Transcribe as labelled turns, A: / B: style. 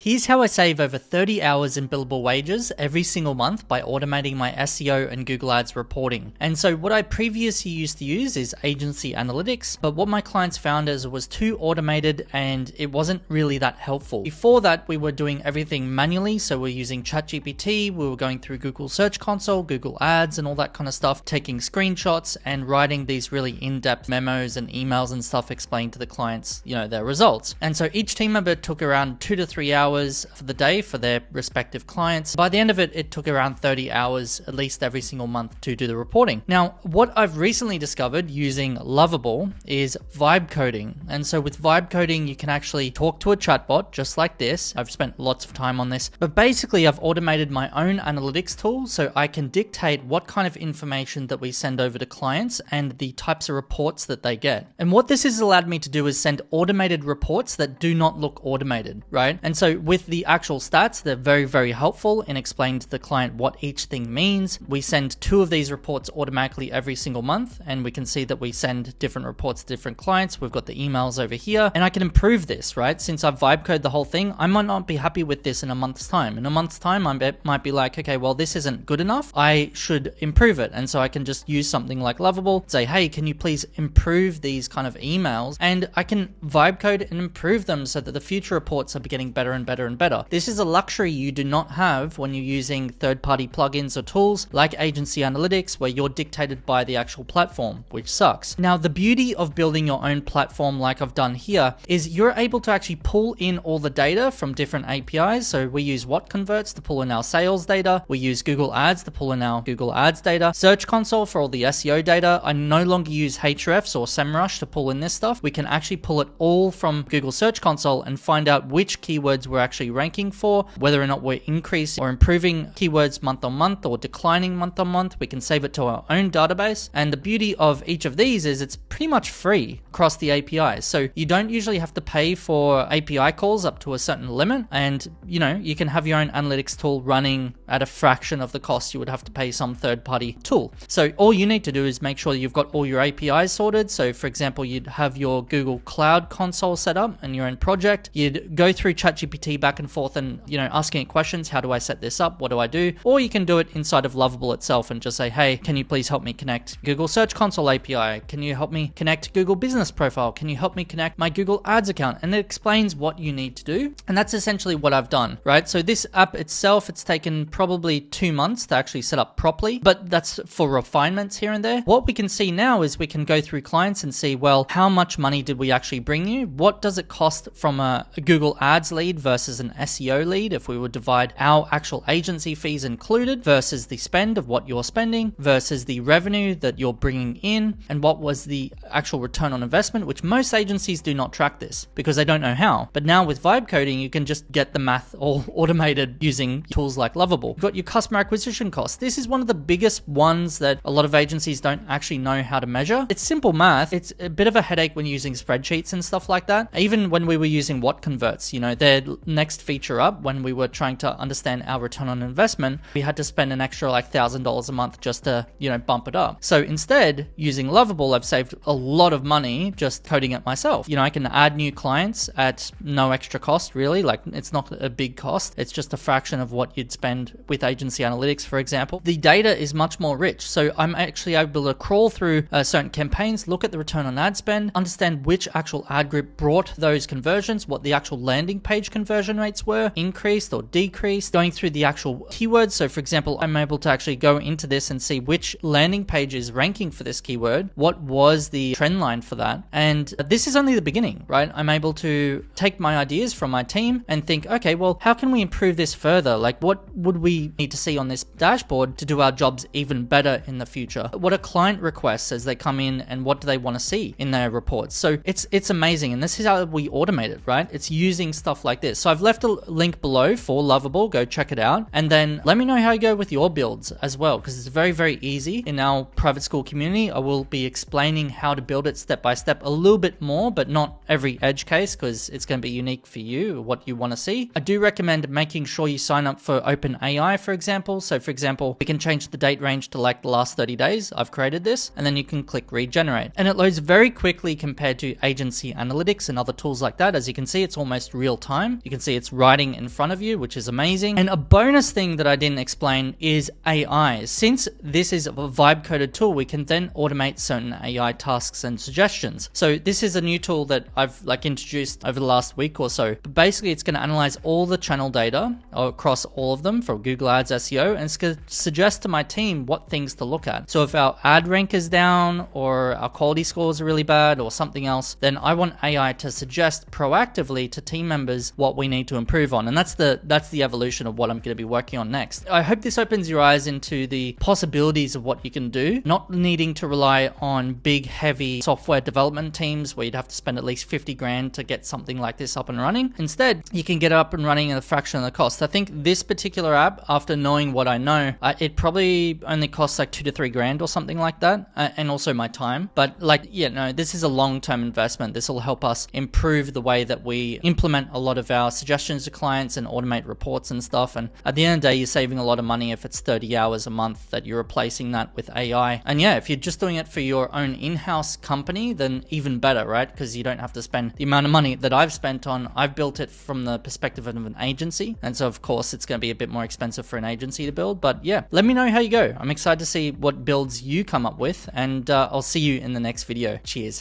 A: Here's how I save over 30 hours in billable wages every single month by automating my SEO and Google Ads reporting. And so what I previously used to use is agency analytics, but what my clients found is it was too automated and it wasn't really that helpful. Before that, we were doing everything manually. So we're using ChatGPT, we were going through Google Search Console, Google Ads and all that kind of stuff, taking screenshots and writing these really in-depth memos and emails and stuff explaining to the clients, their results. And so each team member took around 2 to 3 hours for the day for their respective clients. By the end of it, it took around 30 hours at least every single month to do the reporting. Now, what I've recently discovered using Lovable is vibe coding. And so with vibe coding, you can actually talk to a chatbot just like this. I've spent lots of time on this, but basically I've automated my own analytics tool so I can dictate what kind of information that we send over to clients and the types of reports that they get. And what this has allowed me to do is send automated reports that do not look automated, right? And so with the actual stats, they're very, very helpful in explaining to the client what each thing means. We send 2 of these reports automatically every single month, and we can see that we send different reports to different clients. We've got the emails over here, and I can improve this, right? Since I've vibe coded the whole thing, I might not be happy with this in a month's time. In a month's time, I might be like, okay, well, this isn't good enough. I should improve it. And so I can just use something like Lovable, say, hey, can you please improve these kind of emails? And I can vibe code and improve them so that the future reports are getting better and better and better. This is a luxury you do not have when you're using third-party plugins or tools like agency analytics, where you're dictated by the actual platform, which sucks. Now, the beauty of building your own platform like I've done here is you're able to actually pull in all the data from different APIs. So we use WhatConverts to pull in our sales data. We use Google Ads to pull in our Google Ads data. Search Console for all the SEO data. I no longer use Hrefs or SEMrush to pull in this stuff. We can actually pull it all from Google Search Console and find out which keywords we're actually ranking for, whether or not we're increasing or improving keywords month on month or declining month on month. We can save it to our own database. And the beauty of each of these is it's pretty much free across the APIs. So you don't usually have to pay for API calls up to a certain limit. And you can have your own analytics tool running at a fraction of the cost you would have to pay some third-party tool. So all you need to do is make sure you've got all your APIs sorted. So for example, you'd have your Google Cloud Console set up and your own project. You'd go through ChatGPT back and forth and, asking it questions. How do I set this up? What do I do? Or you can do it inside of Lovable itself and just say, hey, can you please help me connect Google Search Console API? Can you help me connect Google Business Profile? Can you help me connect my Google Ads account? And it explains what you need to do. And that's essentially what I've done, right? So this app itself, it's taken probably 2 months to actually set up properly, but that's for refinements here and there. What we can see now is we can go through clients and see, well, how much money did we actually bring you? What does it cost from a Google Ads lead versus an SEO lead? If we would divide our actual agency fees included versus the spend of what you're spending versus the revenue that you're bringing in, and what was the actual return on investment, which most agencies do not track this because they don't know how. But now with vibe coding, you can just get the math all automated using tools like Lovable. You've got your customer acquisition costs. This is one of the biggest ones that a lot of agencies don't actually know how to measure. It's simple math. It's a bit of a headache when using spreadsheets and stuff like that. Even when we were using WhatConverts, their next feature up, when we were trying to understand our return on investment, we had to spend an extra like $1,000 a month just to, bump it up. So instead, using Lovable, I've saved a lot of money just coding it myself. I can add new clients at no extra cost, really. Like, it's not a big cost. It's just a fraction of what you'd spend with agency analytics, for example. The data is much more rich. So I'm actually able to crawl through certain campaigns, look at the return on ad spend, understand which actual ad group brought those conversions, what the actual landing page conversion rates were, increased or decreased, going through the actual keywords. So for example, I'm able to actually go into this and see which landing page is ranking for this keyword, what was the trend line for that. And this is only the beginning, right? I'm able to take my ideas from my team and think, okay, well, how can we improve this further? Like, what would we need to see on this dashboard to do our jobs even better in the future? What are client requests as they come in, and what do they want to see in their reports? So it's amazing. And this is how we automate it, right? It's using stuff like this. So I've left a link below for Lovable. Go check it out. And then let me know how you go with your builds as well, because it's very, very easy. In our private school community, I will be explaining how to build it step by step a little bit more, but not every edge case, because it's going to be unique for you, what you want to see. I do recommend making sure you sign up for OpenAI, for example. So for example, we can change the date range to like the last 30 days. I've created this, and then you can click regenerate. And it loads very quickly compared to agency analytics and other tools like that. As you can see, it's almost real time. You can can see it's writing in front of you, which is amazing. And a bonus thing that I didn't explain is AI. Since this is a vibe coded tool, we can then automate certain AI tasks and suggestions. So this is a new tool that I've introduced over the last week or so. But basically it's going to analyze all the channel data across all of them for Google Ads, SEO, and it's going to suggest to my team what things to look at. So if our ad rank is down or our quality scores are really bad or something else, then I want AI to suggest proactively to team members what we need to improve on. And that's the evolution of what I'm going to be working on next. I hope this opens your eyes into the possibilities of what you can do, not needing to rely on big, heavy software development teams where you'd have to spend at least 50 grand to get something like this up and running. Instead, you can get it up and running at a fraction of the cost. I think this particular app, after knowing what I know, it probably only costs like 2 to 3 grand or something like that, and also my time. But this is a long-term investment. This will help us improve the way that we implement a lot of our suggestions to clients and automate reports and stuff. And at the end of the day, you're saving a lot of money if it's 30 hours a month that you're replacing that with AI. And yeah, if you're just doing it for your own in-house company, then even better, right? Because you don't have to spend the amount of money that I've spent on. I've built it from the perspective of an agency, and so of course it's going to be a bit more expensive for an agency to build. But yeah, let me know how you go. I'm excited to see what builds you come up with, and I'll see you in the next video. Cheers.